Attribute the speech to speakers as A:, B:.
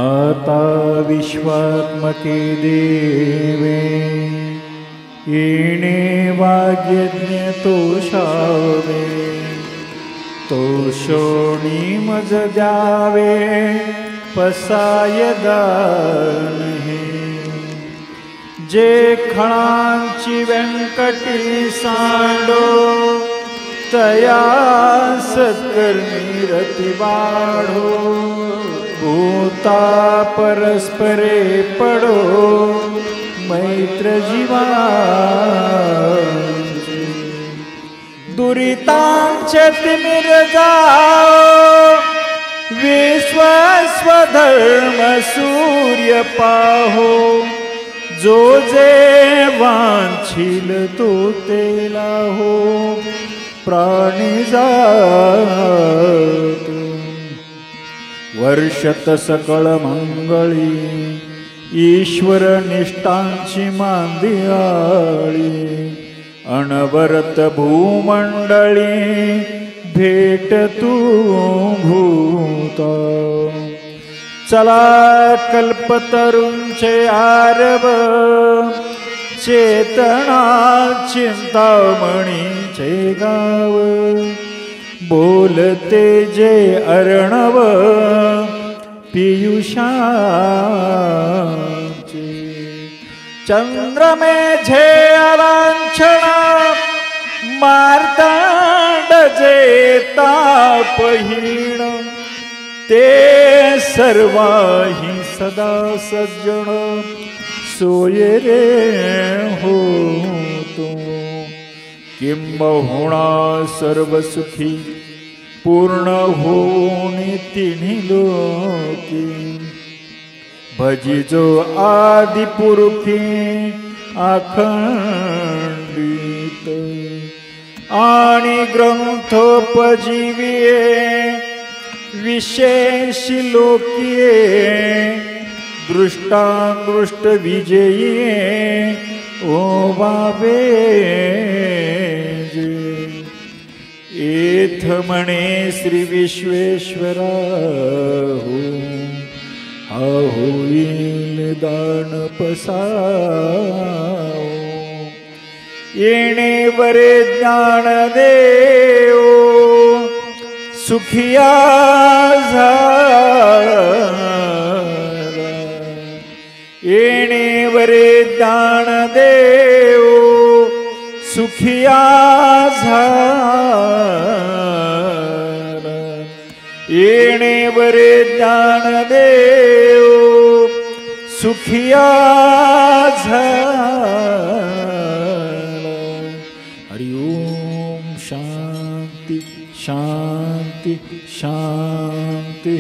A: आता विश्वात्मके देवे येणे वाग्यज्ञ तोषावे तोषोणी मज द्यावे पसाय दान हे जे खणांची व्यंकटी सांडो तया सत्कर्मी रती वाढो भूता परस्परे पडो मैत्र जीवांचे दुरितांचे तिमिर जाओ विश्वस्वधर्म सूर्य पाहो जो जे वांछील तो तेला हो प्राणी जात वर्षत सकळ मंगळी ईश्वर निष्ठांची मांदियाळी अनवरत भूमंडळी भेट तू भूता चला कल्पतरुंचे आरव चेतना चिंतामणीचे गाव बोलते जे अर्णव पियुषाचे चंद्रमे झे अलांछन मार्तांड जे तापहीण ते सर्वाही सदा सज्जन सोय रे हो तो किंबहुना सर्व सुखी पूर्ण होऊनी तिन्ही लोकी भजिजो आदि पुरुषी अखंडित आणि ग्रंथोपजीविये विशेषी लोकिये दृष्टादृष्ट विजयी ओ बाबे एथ म्हणे श्री विश्वेश्वरा हो हा होईल दान पसाओ येणे वरे ज्ञान देव सुखिया झाला येणे वरे ज्ञान देव सुखिया झाला येणे वरे ज्ञान देव सुखिया झाला हरि ओम शांति शांति शांति